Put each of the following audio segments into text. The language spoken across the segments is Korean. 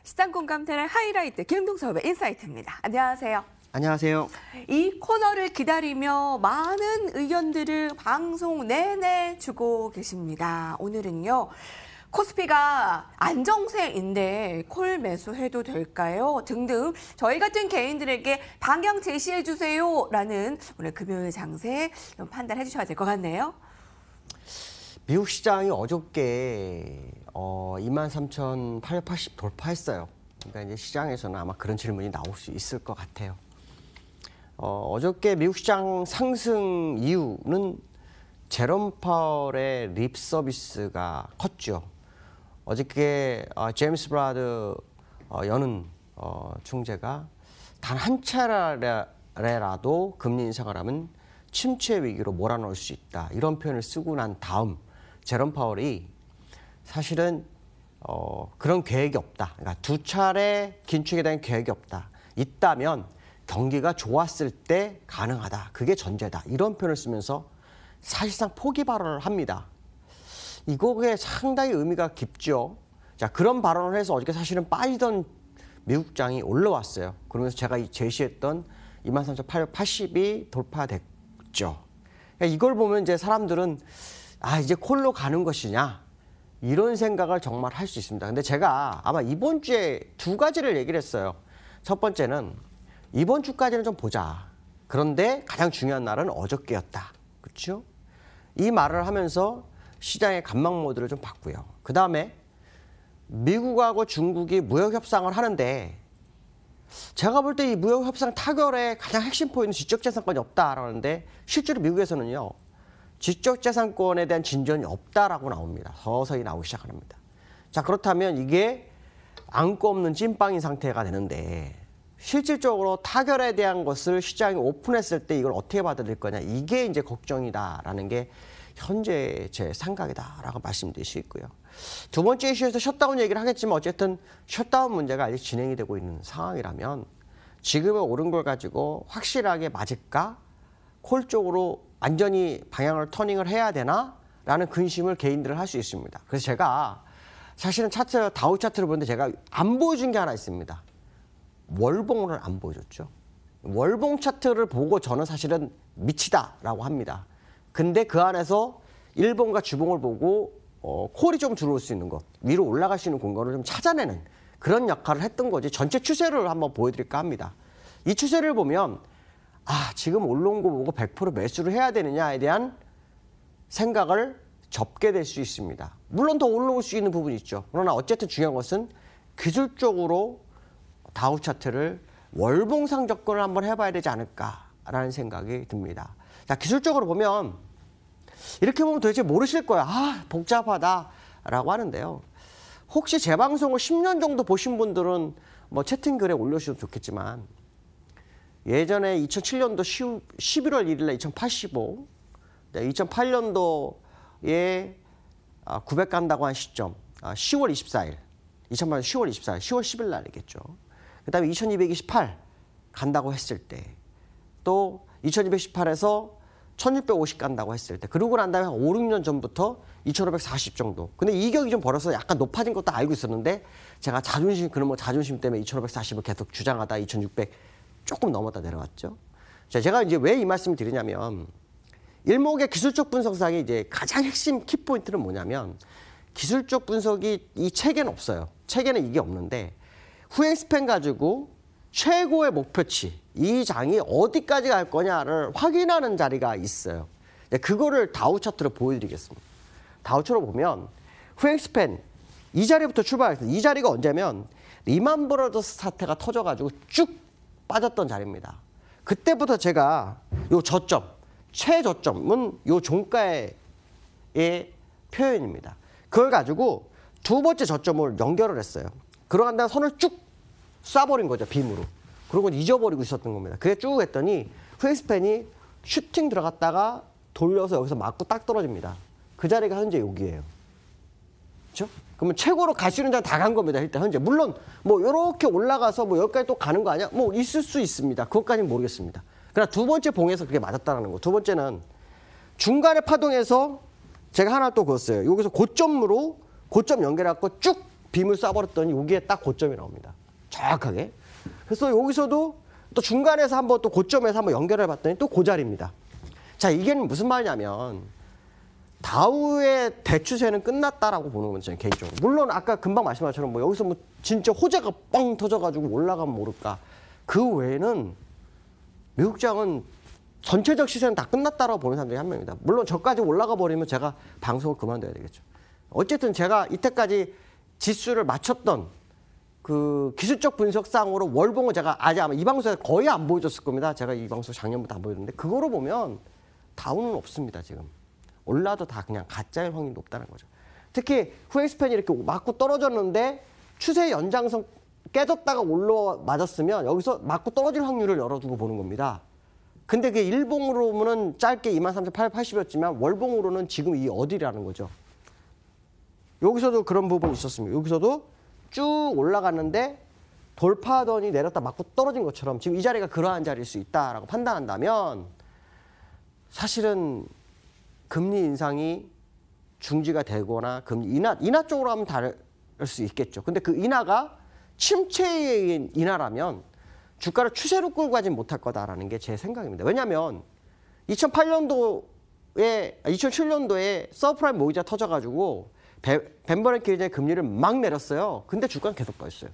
시장 공감대의 하이라이트 김동섭의 인사이트입니다. 안녕하세요. 안녕하세요. 이 코너를 기다리며 많은 의견들을 방송 내내 주고 계십니다. 오늘은요. 코스피가 안정세인데 콜 매수해도 될까요? 등등 저희 같은 개인들에게 방향 제시해 주세요라는 오늘 금요일 장세 판단해 주셔야 될 것 같네요. 미국 시장이 어저께 23,880 돌파했어요. 그러니까 이제 시장에서는 아마 그런 질문이 나올 수 있을 것 같아요. 어저께 미국 시장 상승 이유는 제롬 파월의 립 서비스가 컸죠. 어저께 제임스 브라드 여는 총재가 단 한 차례라도 금리 인상을 하면 침체 위기로 몰아넣을 수 있다. 이런 표현을 쓰고 난 다음 제롬 파월이 사실은 그런 계획이 없다. 그러니까 두 차례 긴축에 대한 계획이 없다. 있다면 경기가 좋았을 때 가능하다. 그게 전제다. 이런 표현을 쓰면서 사실상 포기 발언을 합니다. 이거에 상당히 의미가 깊죠. 자, 그런 발언을 해서 어저께 사실은 빠지던 미국장이 올라왔어요. 그러면서 제가 제시했던 23,880이 돌파됐죠. 그러니까 이걸 보면 이제 사람들은 이제 콜로 가는 것이냐 이런 생각을 정말 할 수 있습니다. 근데 제가 아마 이번 주에 두 가지를 얘기를 했어요. 첫 번째는 이번 주까지는 좀 보자. 그런데 가장 중요한 날은 어저께였다. 그렇죠? 이 말을 하면서 시장의 관망 모드를 좀 봤고요. 그 다음에 미국하고 중국이 무역 협상을 하는데 제가 볼 때 이 무역 협상 타결의 가장 핵심 포인트는 지적재산권이 없다라는데 실제로 미국에서는요. 지적재산권에 대한 진전이 없다라고 나옵니다. 서서히 나오기 시작합니다. 자, 그렇다면 이게 안고 없는 찐빵인 상태가 되는데 실질적으로 타결에 대한 것을 시장이 오픈했을 때 이걸 어떻게 받아들일 거냐 이게 이제 걱정이다라는 게 현재 제 생각이다라고 말씀드릴 수 있고요. 두 번째 이슈에서 셧다운 얘기를 하겠지만 어쨌든 셧다운 문제가 아직 진행이 되고 있는 상황이라면 지금의 오른 걸 가지고 확실하게 맞을까? 콜 쪽으로 완전히 방향을 터닝을 해야 되나? 라는 근심을 개인들은 할 수 있습니다. 그래서 제가 사실은 차트, 다우 차트를 보는데 제가 안 보여준 게 하나 있습니다. 월봉을 안 보여줬죠. 월봉 차트를 보고 저는 사실은 미치다라고 합니다. 근데 그 안에서 일봉과 주봉을 보고 콜이 좀 들어올 수 있는 것, 위로 올라갈 수 있는 공간을 좀 찾아내는 그런 역할을 했던 거지 전체 추세를 한번 보여드릴까 합니다. 이 추세를 보면 지금 올라온 거 보고 100% 매수를 해야 되느냐에 대한 생각을 접게 될 수 있습니다. 물론 더 올라올 수 있는 부분이 있죠. 그러나 어쨌든 중요한 것은 기술적으로 다우 차트를 월봉상 접근을 한번 해봐야 되지 않을까라는 생각이 듭니다. 자, 기술적으로 보면 이렇게 보면 도대체 모르실 거야. 복잡하다라고 하는데요. 혹시 제 방송을 10년 정도 보신 분들은 뭐 채팅글에 올려주셔도 좋겠지만 예전에 2007년도 11월 1일 날 2085, 2008년도에 900 간다고 한 시점, 10월 24일, 2008년 10월 24일, 10월 10일 날이겠죠. 그 다음에 2228 간다고 했을 때, 또 2218에서 1650 간다고 했을 때, 그러고 난 다음에 한 5, 6년 전부터 2540 정도. 근데 이격이 좀 벌어서 약간 높아진 것도 알고 있었는데, 제가 자존심 때문에 2540을 계속 주장하다 2600 조금 넘었다 내려왔죠. 자, 제가 이제 왜 이 말씀을 드리냐면, 일목의 기술적 분석상의 이제 가장 핵심 키포인트는 뭐냐면, 기술적 분석이 이 책에는 없어요. 책에는 이게 없는데, 후행 스팬 가지고 최고의 목표치, 이 장이 어디까지 갈 거냐를 확인하는 자리가 있어요. 그거를 다우 차트로 보여드리겠습니다. 다우 차트로 보면 후행 스팬 이 자리부터 출발했습니다. 이 자리가 언제면 리만 브러더스 사태가 터져가지고 쭉 빠졌던 자리입니다. 그때부터 제가 요 저점, 최저점은 요 종가의 표현입니다. 그걸 가지고 두 번째 저점을 연결을 했어요. 그러한 다음에 선을 쭉 쏴버린 거죠, 빔으로. 그리고 잊어버리고 있었던 겁니다. 그게 쭉 했더니 후행스팬이 슈팅 들어갔다가 돌려서 여기서 맞고 딱 떨어집니다. 그 자리가 현재 여기예요. 그렇죠? 그러면 최고로 갈 수 있는 자리 다 간 겁니다. 일단 현재. 물론 뭐 이렇게 올라가서 뭐 여기까지 또 가는 거 아니야? 뭐 있을 수 있습니다. 그것까지는 모르겠습니다. 그러나 두 번째 봉에서 그게 맞았다는 거. 두 번째는 중간에 파동에서 제가 하나 또 그었어요. 여기서 고점으로 고점 연결해갖고 쭉 빔을 쏴버렸더니 여기에 딱 고점이 나옵니다. 정확하게. 그래서 여기서도 또 중간에서 한번 또 고점에서 한번 연결해 봤더니 또 그 자리입니다. 자, 이게 무슨 말이냐면 다우의 대추세는 끝났다라고 보는 거죠, 개인적으로. 물론 아까 금방 말씀하신 것처럼 뭐 여기서 뭐 진짜 호재가 뻥 터져가지고 올라가면 모를까. 그 외에는 미국장은 전체적 시세는 다 끝났다라고 보는 사람들이 한 명입니다. 물론 저까지 올라가 버리면 제가 방송을 그만둬야 되겠죠. 어쨌든 제가 이때까지 지수를 맞췄던 그 기술적 분석상으로 월봉을 제가 아직 아마 이 방송에서 거의 안 보여줬을 겁니다. 제가 이 방송 작년부터 안 보여줬는데 그거로 보면 다운은 없습니다, 지금. 올라도 다 그냥 가짜일 확률이 높다는 거죠. 특히 후엑스팬이 이렇게 맞고 떨어졌는데 추세 연장선 깨졌다가 올라 맞았으면 여기서 맞고 떨어질 확률을 열어두고 보는 겁니다. 근데 그게 일봉으로 보면 짧게 23,880이었지만 월봉으로는 지금 이 어디라는 거죠. 여기서도 그런 부분이 있었습니다. 여기서도 쭉 올라갔는데 돌파하더니 내렸다 맞고 떨어진 것처럼 지금 이 자리가 그러한 자리일 수 있다라고 판단한다면 사실은 금리 인상이 중지가 되거나 금리 인하 쪽으로 하면 다를 수 있겠죠. 근데 그 인하가 침체의 인하라면 주가를 추세로 끌고 가진 못할 거다라는 게 제 생각입니다. 왜냐하면 2007년도에 서프라임 모기지가 터져가지고 벤버랭크 예전에 금리를 막 내렸어요. 근데 주가는 계속 빠졌어요.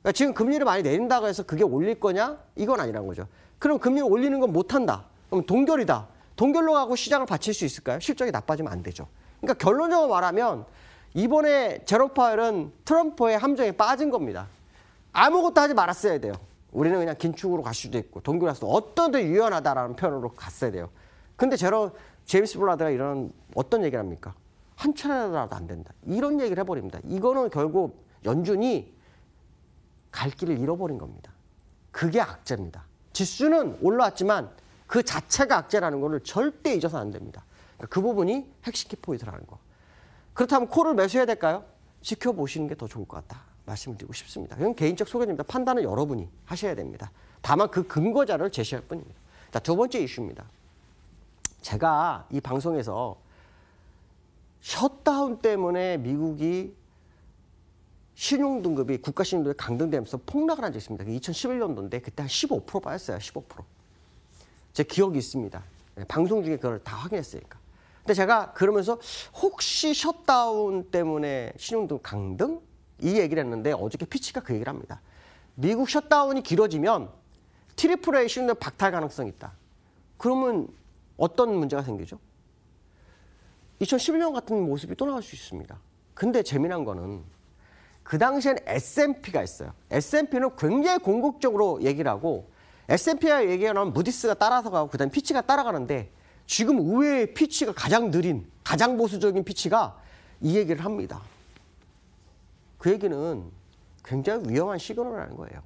그러니까 지금 금리를 많이 내린다고 해서 그게 올릴 거냐? 이건 아니란 거죠. 그럼 금리를 올리는 건 못한다. 그럼 동결이다. 동결로 가고 시장을 받칠 수 있을까요? 실적이 나빠지면 안 되죠. 그러니까 결론적으로 말하면 이번에 제롬 파웰은 트럼프의 함정에 빠진 겁니다. 아무것도 하지 말았어야 돼요. 우리는 그냥 긴축으로 갈 수도 있고 동결할 수도 어떤 데 유연하다라는 표현으로 갔어야 돼요. 근데 제임스 블라드가 이런 어떤 얘기를 합니까? 한 차례라도 안 된다. 이런 얘기를 해버립니다. 이거는 결국 연준이 갈 길을 잃어버린 겁니다. 그게 악재입니다. 지수는 올라왔지만 그 자체가 악재라는 거를 절대 잊어서 안 됩니다. 그러니까 그 부분이 핵심 키포인트라는 거. 그렇다면 콜을 매수해야 될까요? 지켜보시는 게 더 좋을 것 같다. 말씀을 드리고 싶습니다. 그건 개인적 소견입니다. 판단은 여러분이 하셔야 됩니다. 다만 그 근거 자료를 제시할 뿐입니다. 자, 두 번째 이슈입니다. 제가 이 방송에서 셧다운 때문에 미국이 신용등급이 국가 신용등급이 강등되면서 폭락을 한 적이 있습니다. 2011년도인데 그때 한 15% 빠졌어요. 15%. 제 기억이 있습니다. 방송 중에 그걸 다 확인했으니까. 근데 제가 그러면서 혹시 셧다운 때문에 신용등급 강등? 이 얘기를 했는데 어저께 피치가 그 얘기를 합니다. 미국 셧다운이 길어지면 트리플 신용등급 박탈 가능성이 있다. 그러면 어떤 문제가 생기죠? 2011년 같은 모습이 또 나올 수 있습니다. 근데 재미난 거는 그 당시엔 S&P가 있어요. S&P는 굉장히 공격적으로 얘기를 하고 S&P가 얘기가 나오면 무디스가 따라서 가고 그다음에 피치가 따라가는데 지금 의외의 피치가 가장 느린, 가장 보수적인 피치가 이 얘기를 합니다. 그 얘기는 굉장히 위험한 시그널이라는 거예요.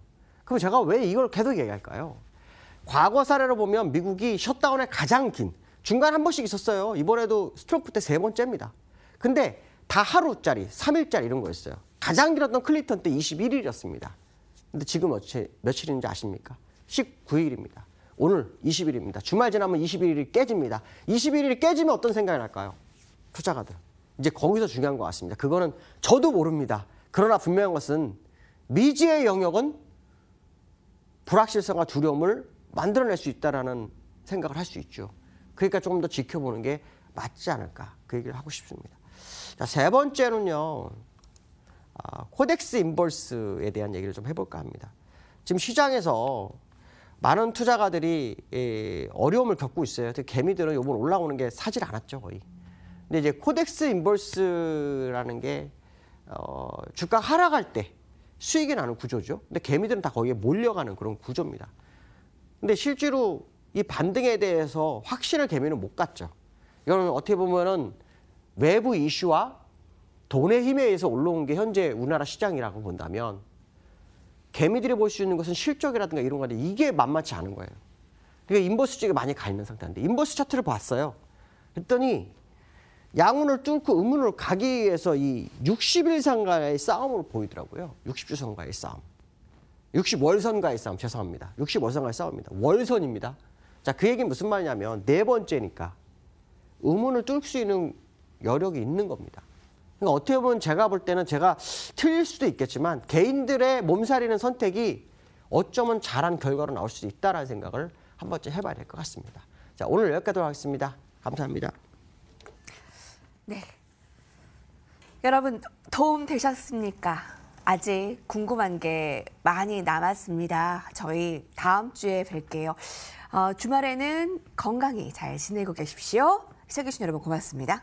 그럼 제가 왜 이걸 계속 얘기할까요? 과거 사례로 보면 미국이 셧다운에 가장 긴, 중간 한 번씩 있었어요. 이번에도 트럼프 때 3번째입니다. 근데 다 하루짜리, 3일짜리 이런 거였어요. 가장 길었던 클린턴 때 21일이었습니다. 근데 지금 며칠인지 아십니까? 19일입니다. 오늘 20일입니다. 주말 지나면 21일이 깨집니다. 21일이 깨지면 어떤 생각이 날까요? 투자가들. 이제 거기서 중요한 것 같습니다. 그거는 저도 모릅니다. 그러나 분명한 것은 미지의 영역은 불확실성과 두려움을 만들어낼 수 있다는 생각을 할 수 있죠. 그러니까 조금 더 지켜보는 게 맞지 않을까. 그 얘기를 하고 싶습니다. 자, 세 번째는요. 코덱스 인버스에 대한 얘기를 좀 해볼까 합니다. 지금 시장에서 많은 투자가들이 어려움을 겪고 있어요. 특히 개미들은 이번 올라오는 게 사질 않았죠, 거의. 근데 이제 코덱스 인버스라는 게 주가 하락할 때 수익이 나는 구조죠. 근데 개미들은 다 거기에 몰려가는 그런 구조입니다. 근데 실제로 이 반등에 대해서 확신을 개미는 못 갖죠. 이거는 어떻게 보면은 외부 이슈와 돈의 힘에 의해서 올라온 게 현재 우리나라 시장이라고 본다면 개미들이 볼 수 있는 것은 실적이라든가 이런 건데 이게 만만치 않은 거예요. 그러니까 인버스 쪽에 많이 가 있는 상태인데 인버스 차트를 봤어요. 그랬더니 양운을 뚫고 음운을 가기 위해서 이 60일선과의 싸움으로 보이더라고요. 60주선과의 싸움. 60월선과의 싸움, 죄송합니다. 60월선과의 싸움입니다. 월선입니다. 자, 그 얘기는 무슨 말이냐면 네 번째니까 음운을 뚫을 수 있는 여력이 있는 겁니다. 그러니까 어떻게 보면 제가 볼 때는 제가 틀릴 수도 있겠지만 개인들의 몸살이는 선택이 어쩌면 잘한 결과로 나올 수도 있다라는 생각을 한 번쯤 해봐야 될 것 같습니다. 자, 오늘 여기까지 하겠습니다. 감사합니다. 네. 여러분 도움 되셨습니까? 아직 궁금한 게 많이 남았습니다. 저희 다음 주에 뵐게요. 주말에는 건강히 잘 지내고 계십시오. 시청해주신 여러분 고맙습니다.